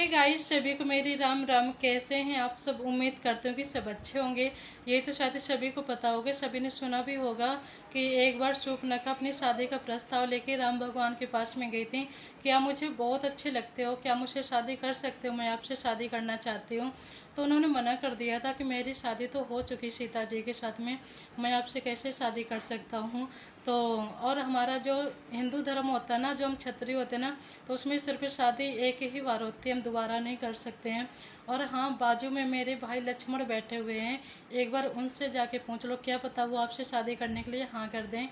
Guys, सभी को मेरी राम राम। कैसे हैं आप सब? उम्मीद करते हो कि सब अच्छे होंगे। ये तो शायद सभी को पता होगा, सभी ने सुना भी होगा कि एक बार शूर्पणखा अपनी शादी का प्रस्ताव लेके राम भगवान के पास में गई थी कि आप मुझे बहुत अच्छे लगते हो, क्या मुझसे शादी कर सकते हो, मैं आपसे शादी करना चाहती हूँ। तो उन्होंने मना कर दिया था कि मेरी शादी तो हो चुकी सीता जी के साथ में, मैं आपसे कैसे शादी कर सकता हूँ। तो और हमारा जो हिंदू धर्म होता है ना, जो हम क्षत्रिय होते हैं ना, तो उसमें सिर्फ शादी एक ही बार होती है, हम दोबारा नहीं कर सकते हैं। और हाँ, बाजू में मेरे भाई लक्ष्मण बैठे हुए हैं, एक बार उनसे जाके पूछ लो, क्या पता वो आपसे शादी करने के लिए हाँ कर दें।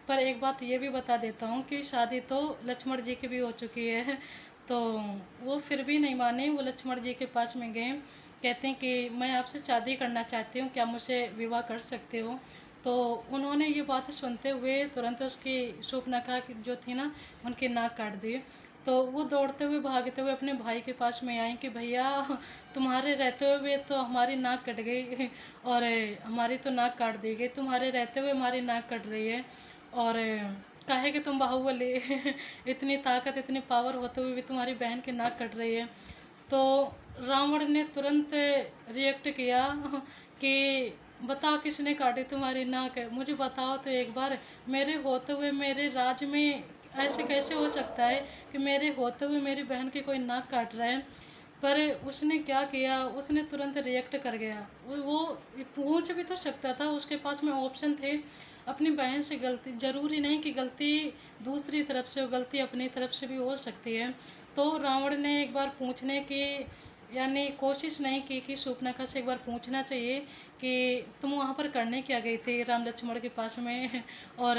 पर एक बात ये भी बता देता हूँ कि शादी तो लक्ष्मण जी की भी हो चुकी है। तो वो फिर भी नहीं माने, वो लक्ष्मण जी के पास में गए, कहते हैं कि मैं आपसे शादी करना चाहती हूँ, क्या मुझे विवाह कर सकते हो। तो उन्होंने ये बात सुनते हुए तुरंत उसकी शूर्पणखा जो थी ना, उनकी नाक काट दी। तो वो दौड़ते हुए भागते हुए अपने भाई के पास में आए कि भैया, तुम्हारे रहते हुए तो हमारी नाक कट गई और हमारी तो नाक काट दी गई, तुम्हारे रहते हुए हमारी नाक कट रही है। और काहे कि तुम बाहुबली इतनी ताकत इतनी पावर होते हुए भी तुम्हारी बहन की नाक कट रही है। तो रावण ने तुरंत रिएक्ट किया कि बताओ किसने काटी तुम्हारी नाक, मुझे बताओ तो एक बार, मेरे होते हुए मेरे राज में ऐसे कैसे हो सकता है कि मेरे होते हुए मेरी बहन की कोई नाक काट रहा है। पर उसने क्या किया, उसने तुरंत रिएक्ट कर गया। वो पूछ भी तो सकता था, उसके पास में ऑप्शन थे। अपनी बहन से गलती, ज़रूरी नहीं कि गलती दूसरी तरफ से हो, गलती अपनी तरफ से भी हो सकती है। तो रावण ने एक बार पूछने की यानी कोशिश नहीं की कि शूर्पणखा से एक बार पूछना चाहिए कि तुम वहाँ पर करने क्या गई थी राम लक्ष्मण के पास में और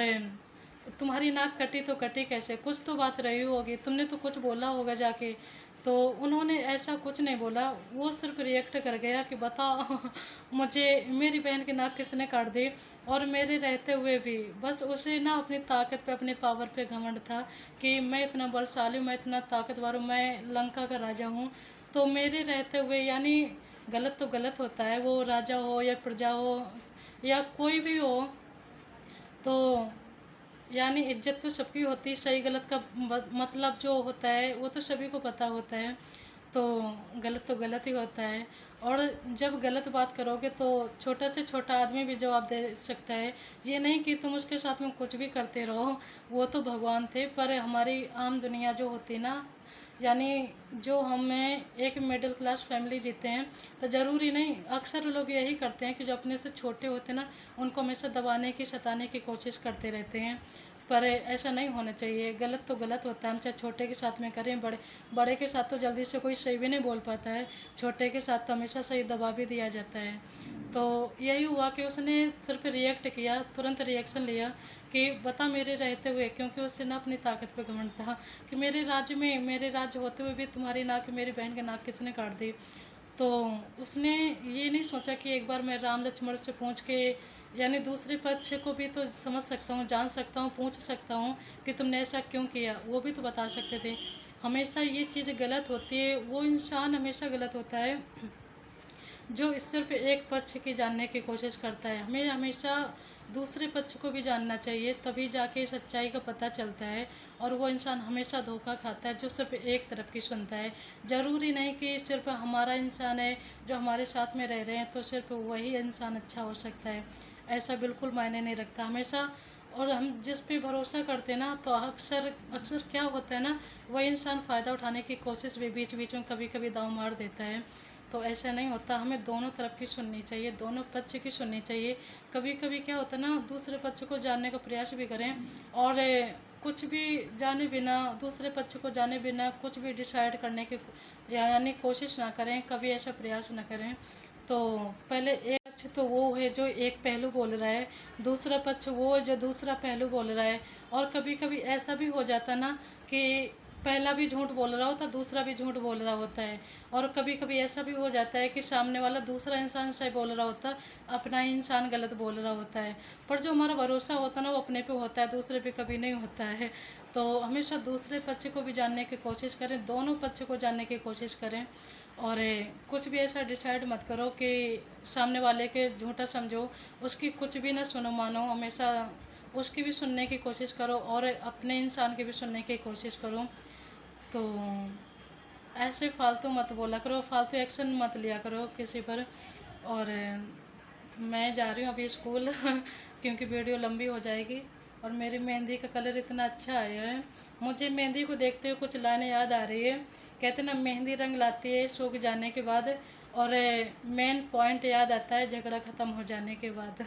तुम्हारी नाक कटी तो कटी कैसे, कुछ तो बात रही होगी, तुमने तो कुछ बोला होगा जाके। तो उन्होंने ऐसा कुछ नहीं बोला, वो सिर्फ रिएक्ट कर गया कि बताओ मुझे मेरी बहन की नाक किसने काट दी। और मेरे रहते हुए भी बस उसे ना अपनी ताकत पे, अपने पावर पे घमंड था कि मैं इतना बलशाली हूँ, मैं इतना ताकतवर हूँ, मैं लंका का राजा हूँ। तो मेरे रहते हुए यानी गलत तो गलत होता है, वो राजा हो या प्रजा हो या कोई भी हो, तो यानी इज्जत तो सबकी होती है, सही गलत का मतलब जो होता है वो तो सभी को पता होता है। तो गलत तो गलत ही होता है। और जब गलत बात करोगे तो छोटा से छोटा आदमी भी जवाब दे सकता है। ये नहीं कि तुम उसके साथ में कुछ भी करते रहो, वो तो भगवान थे। पर हमारी आम दुनिया जो होती ना, यानी जो हमें एक मिडिल क्लास फैमिली जीते हैं, तो ज़रूरी नहीं, अक्सर लोग यही करते हैं कि जो अपने से छोटे होते हैं ना, उनको हमेशा दबाने की, सताने की कोशिश करते रहते हैं। पर ऐसा नहीं होना चाहिए, गलत तो गलत होता है, हम चाहे छोटे के साथ में करें, बड़े बड़े के साथ तो जल्दी से कोई सही भी नहीं बोल पाता है, छोटे के साथ तो हमेशा सही दबा भी दिया जाता है। तो यही हुआ कि उसने सिर्फ रिएक्ट किया, तुरंत रिएक्शन लिया कि बता मेरे रहते हुए, क्योंकि उससे ना अपनी ताकत पे घमंड था कि मेरे राज्य में, मेरे राज्य होते हुए भी तुम्हारी नाक, मेरी बहन की नाक किसने काट दी। तो उसने ये नहीं सोचा कि एक बार मैं राम लक्ष्मण से पूछ के, यानी दूसरे पक्ष को भी तो समझ सकता हूँ, जान सकता हूँ, पूछ सकता हूँ कि तुमने ऐसा क्यों किया, वो भी तो बता सकते थे। हमेशा ये चीज़ गलत होती है, वो इंसान हमेशा गलत होता है जो इस सिर्फ एक पक्ष की जानने की कोशिश करता है। हमें हमेशा दूसरे पक्ष को भी जानना चाहिए, तभी जाके सच्चाई का पता चलता है। और वो इंसान हमेशा धोखा खाता है जो सिर्फ एक तरफ की सुनता है। ज़रूरी नहीं कि सिर्फ हमारा इंसान है जो हमारे साथ में रह रहे हैं तो सिर्फ वही इंसान अच्छा हो सकता है, ऐसा बिल्कुल मायने नहीं रखता हमेशा। और हम जिस पे भरोसा करते हैं ना, तो अक्सर अक्सर क्या होता है ना, वही इंसान फ़ायदा उठाने की कोशिश भी बीच बीच में कभी कभी दांव मार देता है। तो ऐसा नहीं होता, हमें दोनों तरफ की सुननी चाहिए, दोनों पक्ष की सुननी चाहिए। कभी कभी क्या होता है ना, दूसरे पक्ष को जानने का प्रयास भी करें और कुछ भी जाने बिना, दूसरे पक्ष को जाने बिना कुछ भी डिसाइड करने की यानी कोशिश ना करें, कभी ऐसा प्रयास ना करें। तो पहले एक पक्ष तो वो है जो एक पहलू बोल रहा है, दूसरा पक्ष वो है जो दूसरा पहलू बोल रहा है। और कभी कभी ऐसा भी हो जाता ना कि पहला भी झूठ बोल रहा होता, दूसरा भी झूठ बोल रहा होता है। और कभी कभी ऐसा भी हो जाता है कि सामने वाला दूसरा इंसान सही बोल रहा होता, अपना ही इंसान गलत बोल रहा होता है। पर जो हमारा भरोसा होता है ना, वो अपने पे होता है, दूसरे पे कभी नहीं होता है। तो हमेशा दूसरे पक्ष को भी जानने की कोशिश करें, दोनों पक्ष को जानने की कोशिश करें। और कुछ भी ऐसा डिसाइड मत करो कि सामने वाले के झूठा समझो, उसकी कुछ भी ना सुनो मानो, हमेशा उसकी भी सुनने की कोशिश करो और अपने इंसान की भी सुनने की कोशिश करो। तो ऐसे फालतू मत बोला करो, फालतू एक्शन मत लिया करो किसी पर। और मैं जा रही हूँ अभी स्कूल क्योंकि वीडियो लंबी हो जाएगी। और मेरी मेहंदी का कलर इतना अच्छा आया है, मुझे मेहंदी को देखते हुए कुछ लाने याद आ रही है। कहते ना, मेहंदी रंग लाती है सूख जाने के बाद, और मेन पॉइंट याद आता है झगड़ा ख़त्म हो जाने के बाद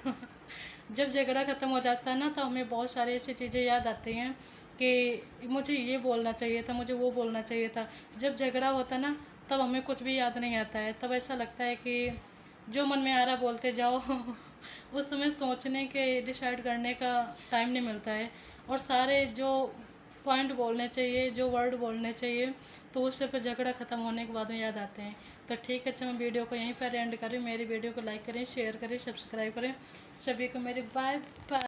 जब झगड़ा ख़त्म हो जाता है ना, तो हमें बहुत सारी ऐसी चीज़ें याद आती हैं कि मुझे ये बोलना चाहिए था, मुझे वो बोलना चाहिए था। जब झगड़ा होता ना, तब हमें कुछ भी याद नहीं आता है। तब ऐसा लगता है कि जो मन में आ रहा बोलते जाओ उस समय सोचने के, डिसाइड करने का टाइम नहीं मिलता है। और सारे जो पॉइंट बोलने चाहिए, जो वर्ड बोलने चाहिए, तो उससे पर झगड़ा ख़त्म होने के बाद में याद आते हैं। तो ठीक है, अच्छा मैं वीडियो को यहीं पर एंड करें। मेरी वीडियो को लाइक करें, शेयर करें, सब्सक्राइब करें। सभी को मेरी बाय बाय।